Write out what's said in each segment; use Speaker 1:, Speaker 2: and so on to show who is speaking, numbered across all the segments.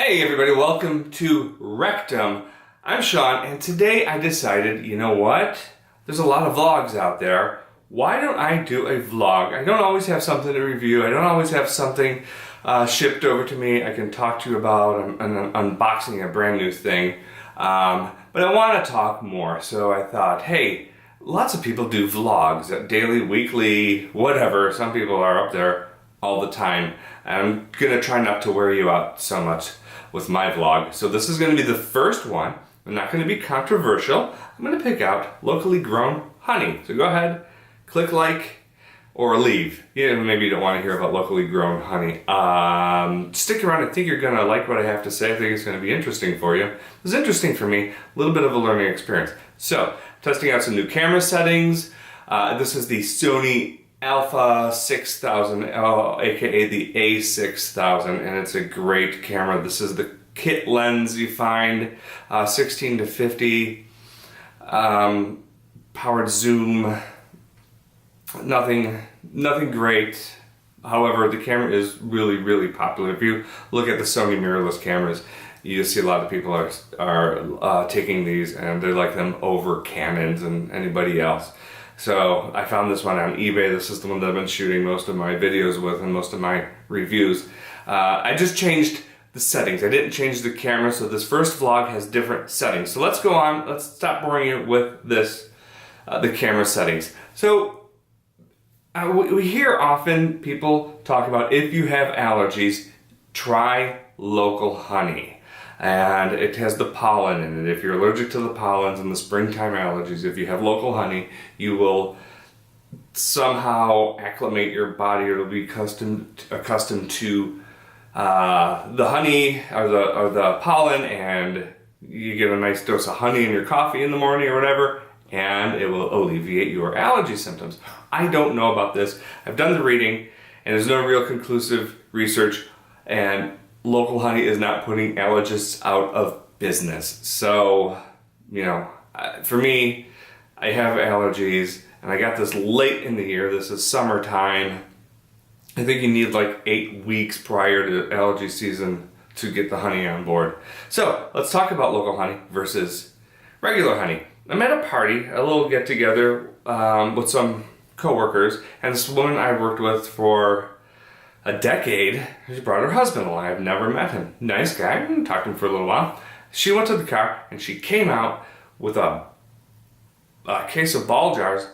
Speaker 1: Hey everybody, welcome to Rectum. I'm Sean, and today I decided, you know what? There's a lot of vlogs out there. Why don't I do a vlog? I don't always have something to review. I don't always have something shipped over to me I can talk to you about. I'm unboxing a brand new thing. But I want to talk more, so I thought, hey, lots of people do vlogs, daily, weekly, whatever. Some people are up there all the time. I'm gonna try not to wear you out so much with my vlog. So this is gonna be the first one. I'm not gonna be controversial. I'm gonna pick out locally grown honey. So go ahead, click like, or leave. Yeah, maybe you don't wanna hear about locally grown honey. Stick around, I think you're gonna like what I have to say. I think it's gonna be interesting for you. It was interesting for me, a little bit of a learning experience. So, testing out some new camera settings. This is the Sony Alpha 6000, aka the A6000, and it's a great camera. This is the kit lens you find, 16 to 50, powered zoom, nothing great. However, the camera is really popular. If you look at the Sony mirrorless cameras, you see a lot of people are taking these and they like them over Canons and anybody else. So I found this one on eBay. This is the one that I've been shooting most of my videos with and most of my reviews. I just changed the settings. I didn't change the camera, so this first vlog has different settings. So let's go on. Let's stop boring you with this, the camera settings. So we hear often people talk about if you have allergies, try local honey. And it has the pollen in it. If you're allergic to the pollens and the springtime allergies, if you have local honey, you will somehow acclimate your body, or it'll be accustomed to the honey or the pollen, and you get a nice dose of honey in your coffee in the morning or whatever, and it will alleviate your allergy symptoms. I don't know about this. I've done the reading, and there's no real conclusive research, and local honey is not putting allergists out of business. So, you know, for me, I have allergies, and I got this late in the year. This is summertime. I think you need like 8 weeks prior to allergy season to get the honey on board. So, let's talk about local honey versus regular honey. I'm at a party, a little get-together with some coworkers, and this woman I worked with for a decade, she brought her husband along. I've never met him. Nice guy. Talked to him for a little while. She went to the car and she came out with a case of ball jars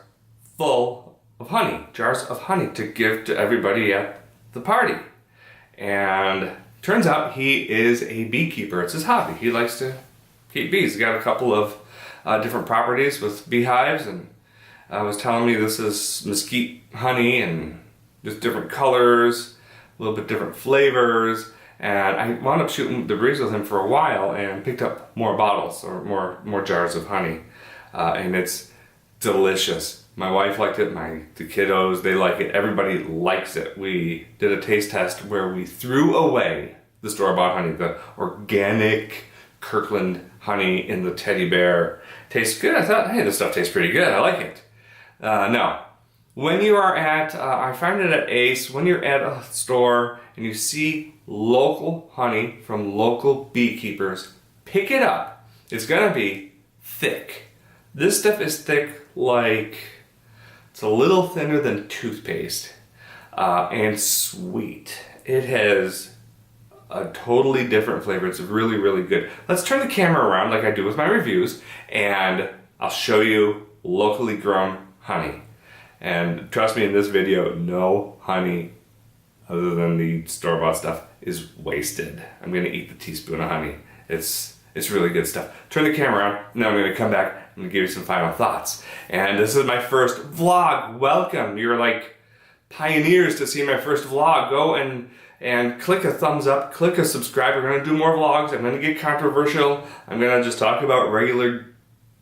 Speaker 1: full of honey. Jars of honey to give to everybody at the party. And turns out he is a beekeeper. It's his hobby. He likes to keep bees. He's got a couple of different properties with beehives, and was telling me this is mesquite honey and just different colors, a little bit different flavors, and I wound up shooting the breeze with him for a while and picked up more bottles or more jars of honey, and it's delicious. My wife liked it, the kiddos, they like it, everybody likes it. We did a taste test where we threw away the store-bought honey, the organic Kirkland honey in the teddy bear. Tastes good. I thought, hey, this stuff tastes pretty good, I like it. No. When you are at, I find it at Ace, when you're at a store and you see local honey from local beekeepers, pick it up. It's gonna be thick. This stuff is thick like, it's a little thinner than toothpaste, and sweet. It has a totally different flavor. It's really good. Let's turn the camera around like I do with my reviews, and I'll show you locally grown honey. And trust me, in this video, no honey other than the store-bought stuff is wasted. I'm gonna eat the teaspoon of honey. It's really good stuff. Turn the camera on, now I'm gonna come back and give you some final thoughts. And this is my first vlog. Welcome. You're like pioneers to see my first vlog. Go and click a thumbs up, click a subscribe. We're gonna do more vlogs. I'm gonna get controversial. I'm gonna just talk about regular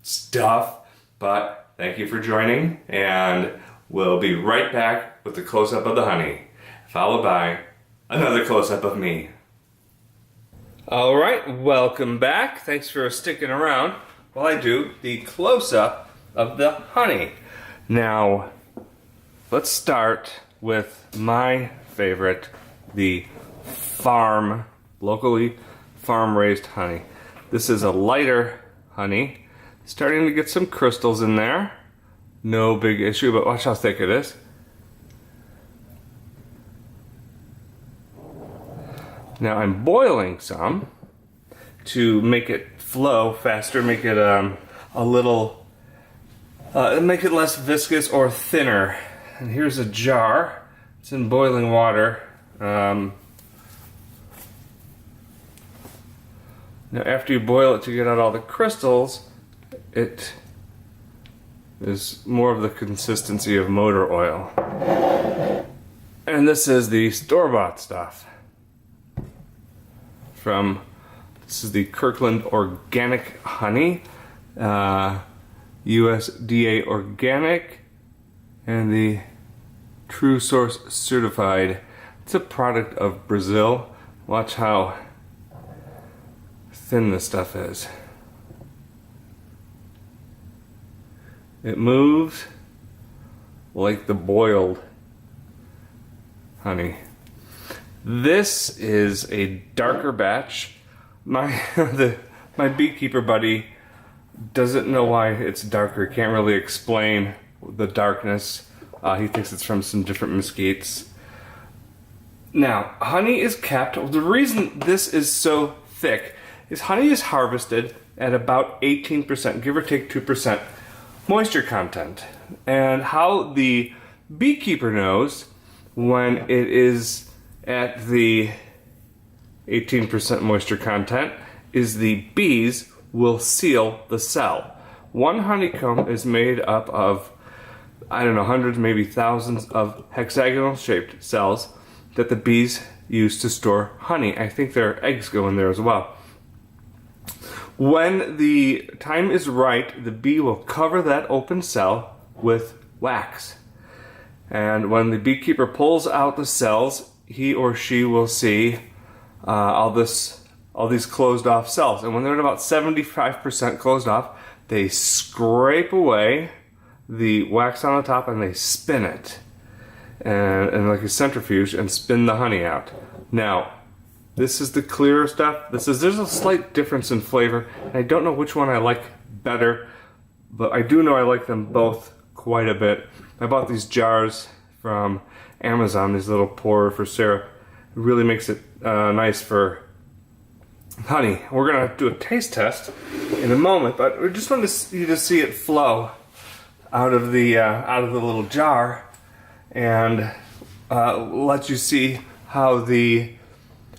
Speaker 1: stuff, but thank you for joining, and we'll be right back with the close-up of the honey, followed by another close-up of me. All right, welcome back. Thanks for sticking around while I do the close-up of the honey. Now, let's start with my favorite, the locally farm-raised honey. This is a lighter honey. Starting to get some crystals in there. No big issue, but watch how thick it is. Now I'm boiling some to make it flow faster, make it make it less viscous or thinner. And here's a jar. It's in boiling water. Now after you boil it to get out all the crystals, it is more of the consistency of motor oil. And this is the store-bought stuff. This is the Kirkland Organic Honey, USDA Organic, and the True Source Certified. It's a product of Brazil. Watch how thin this stuff is. It moves like the boiled honey. This is a darker batch. My beekeeper buddy doesn't know why it's darker. Can't really explain the darkness. He thinks it's from some different mesquites. Now, honey is kept. The reason this is so thick is honey is harvested at about 18%, give or take 2% moisture content. And how the beekeeper knows when it is at the 18% moisture content is the bees will seal the cell. One honeycomb is made up of, I don't know, hundreds, maybe thousands of hexagonal shaped cells that the bees use to store honey. I think their eggs go in there as well. When the time is right, the bee will cover that open cell with wax. And when the beekeeper pulls out the cells, he or she will see all these closed off cells. And when they're at about 75% closed off, they scrape away the wax on the top and they spin it. And like a centrifuge and spin the honey out. Now, this is the clearer stuff. There's a slight difference in flavor. And I don't know which one I like better, but I do know I like them both quite a bit. I bought these jars from Amazon, these little pourer for syrup. It really makes it nice for honey. We're gonna do a taste test in a moment, but we just wanted you to see it flow out of the little jar and let you see how the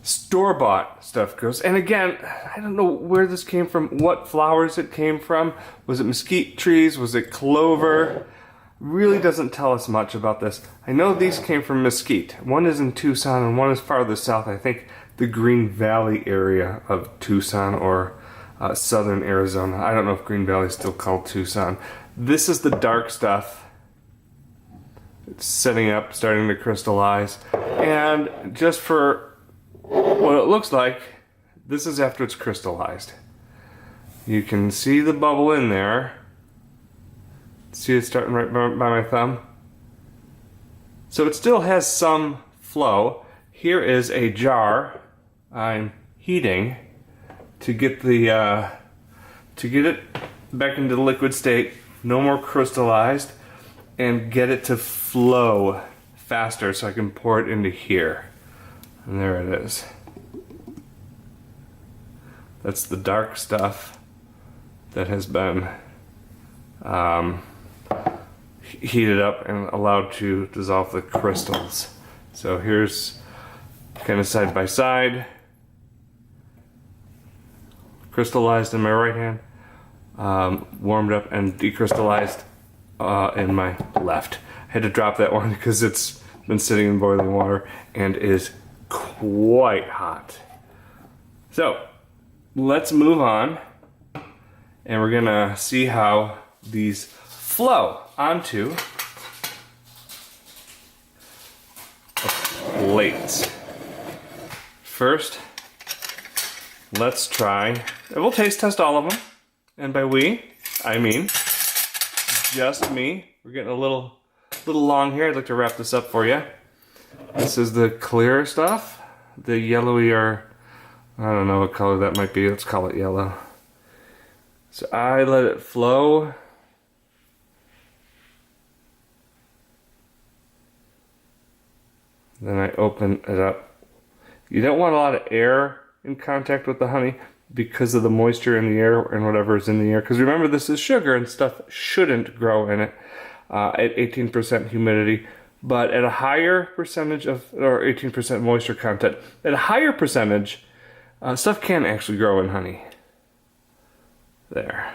Speaker 1: store-bought stuff goes. And again, I don't know where this came from, what flowers it came from. Was it mesquite trees? Was it clover? Really doesn't tell us much about this. I know these came from mesquite. One is in Tucson and one is farther south. I think the Green Valley area of Tucson or southern Arizona. I don't know if Green Valley is still called Tucson. This is the dark stuff. It's setting up, starting to crystallize. And just for what it looks like, this is after it's crystallized. You can see the bubble in there. See it starting right by my thumb? So it still has some flow. Here is a jar I'm heating to get it back into the liquid state, no more crystallized, and get it to flow faster so I can pour it into here. And there it is. That's the dark stuff that has been heated up and allowed to dissolve the crystals. So here's kind of side by side, crystallized in my right hand, warmed up and decrystallized in my left. I had to drop that one because it's been sitting in boiling water and is quite hot. So let's move on, and we're gonna see how these flow onto a plate. First, let's try, and we'll taste test all of them. And by we, I mean just me. We're getting a little long here. I'd like to wrap this up for you. This is the clearer stuff. The yellowy or I don't know what color that might be. Let's call it yellow. So I let it flow. Then I open it up. You don't want a lot of air in contact with the honey because of the moisture in the air and whatever is in the air. Because remember, this is sugar and stuff shouldn't grow in it at 18% humidity. But at a higher percentage of, or 18% moisture content, at a higher percentage, stuff can actually grow in honey. There.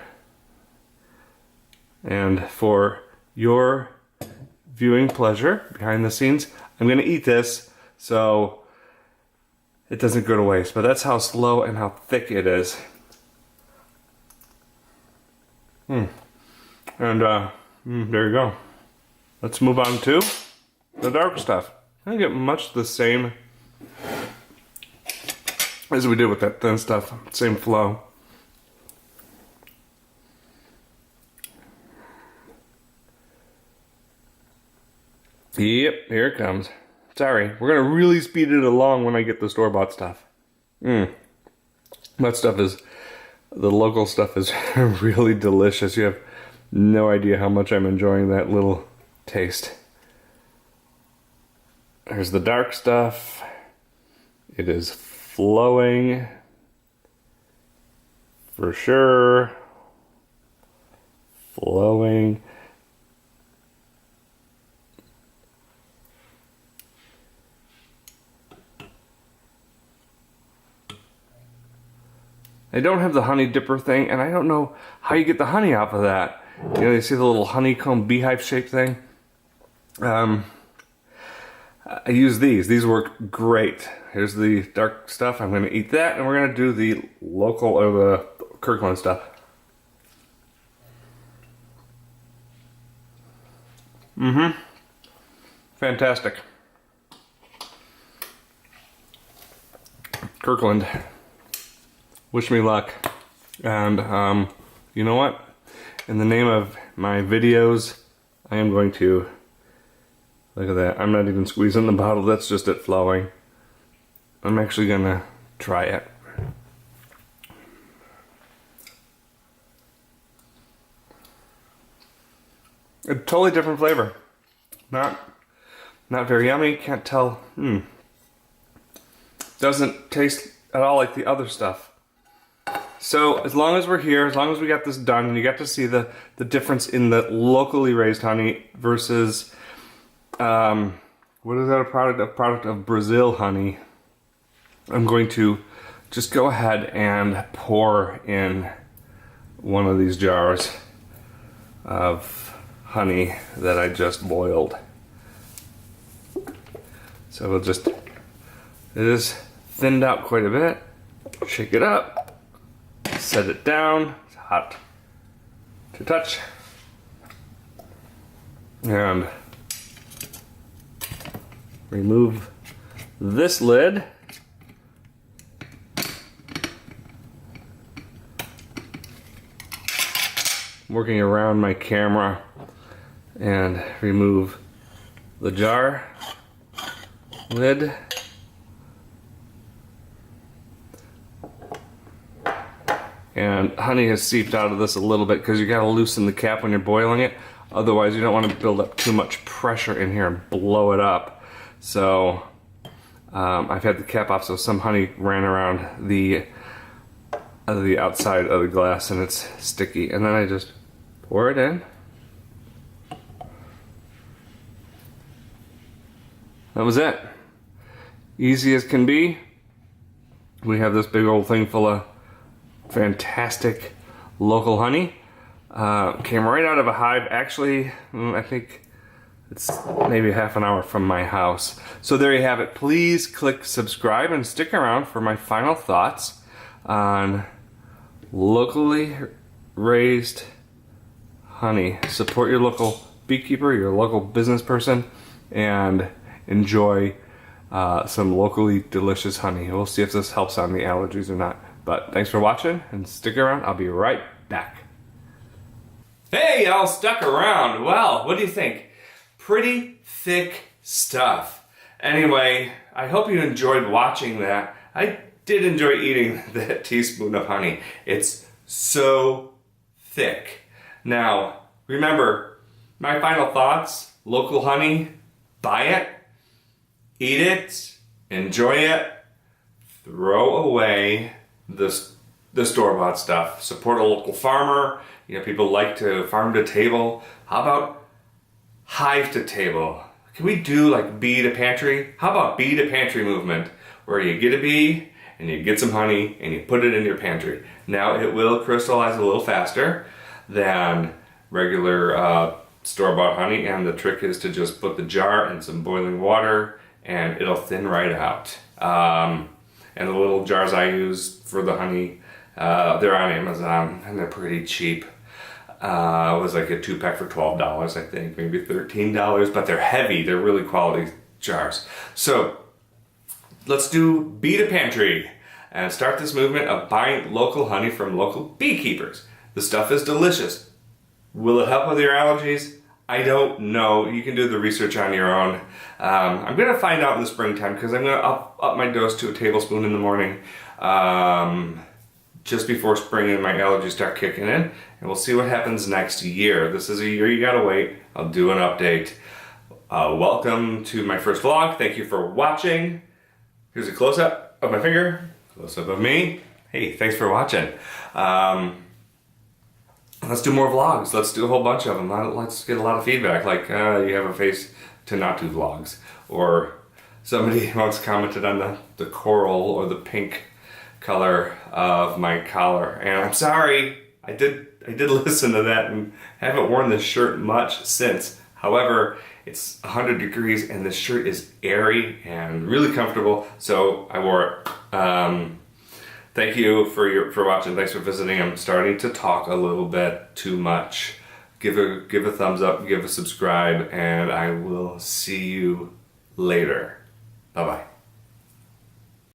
Speaker 1: And for your viewing pleasure, behind the scenes, I'm going to eat this so it doesn't go to waste. But that's how slow and how thick it is. And there you go. Let's move on to the dark stuff. I get much the same as we did with that thin stuff. Same flow. Yep, here it comes. Sorry, we're gonna really speed it along when I get the store-bought stuff. That stuff is, the local stuff is really delicious. You have no idea how much I'm enjoying that little taste. There's the dark stuff. It is flowing for sure. Flowing. I don't have the honey dipper thing, and I don't know how you get the honey off of that. You know, you see the little honeycomb beehive shaped thing? I use these. These work great. Here's the dark stuff. I'm going to eat that, and we're going to do the local, or the Kirkland stuff. Fantastic. Kirkland. Wish me luck. And you know what? In the name of my videos, I am going to, look at that, I'm not even squeezing the bottle, that's just it flowing. I'm actually gonna try it. A totally different flavor. Not very yummy, can't tell. Doesn't taste at all like the other stuff. So as long as we're here, as long as we got this done, and you got to see the difference in the locally raised honey versus, what is that, a product of Brazil honey, I'm going to just go ahead and pour in one of these jars of honey that I just boiled. So we'll just, it is thinned out quite a bit. Shake it up. Set it down. It's hot to touch. And remove this lid. Working around my camera, and remove the jar lid. And honey has seeped out of this a little bit because you gotta loosen the cap when you're boiling it. Otherwise, you don't want to build up too much pressure in here and blow it up. So I've had the cap off, so some honey ran around the outside of the glass, and it's sticky. And then I just pour it in. That was it. Easy as can be. We have this big old thing full of fantastic local honey. Came right out of a hive. Actually, I think it's maybe half an hour from my house. So there you have it. Please click subscribe and stick around for my final thoughts on locally raised honey. Support your local beekeeper, your local business person, and enjoy some locally delicious honey. We'll see if this helps on the allergies or not. But thanks for watching, and stick around. I'll be right back. Hey, y'all stuck around. Well, what do you think? Pretty thick stuff. Anyway, I hope you enjoyed watching that. I did enjoy eating that teaspoon of honey. It's so thick. Now, remember, my final thoughts, local honey, buy it, eat it, enjoy it, throw away the store-bought stuff. Support a local farmer. You know, people like to farm to table. How about hive to table? Can we do like bee to pantry? How about bee to pantry movement, where you get a bee and you get some honey and you put it in your pantry. Now it will crystallize a little faster than regular store-bought honey, and the trick is to just put the jar in some boiling water and it'll thin right out. And the little jars I use for the honey, they're on Amazon and they're pretty cheap. It was like a 2-pack for $12, I think, maybe $13, but they're heavy. They're really quality jars. So let's do bee to pantry and start this movement of buying local honey from local beekeepers. The stuff is delicious. Will it help with your allergies? I don't know. You can do the research on your own. I'm going to find out in the springtime because I'm going to up my dose to a tablespoon in the morning just before spring and my allergies start kicking in. And we'll see what happens next year. This is a year you gotta wait. I'll do an update. Welcome to my first vlog. Thank you for watching. Here's a close-up of my finger. Close-up of me. Hey, thanks for watching. Let's do more vlogs. Let's do a whole bunch of them. Let's get a lot of feedback, like you have a face to not do vlogs. Or somebody once commented on the coral or the pink color of my collar. And I'm sorry, I did listen to that and haven't worn this shirt much since. However, it's 100 degrees and this shirt is airy and really comfortable, so I wore it. Thank you for watching. Thanks for visiting. I'm starting to talk a little bit too much. Give a thumbs up, give a subscribe, and I will see you later. Bye-bye.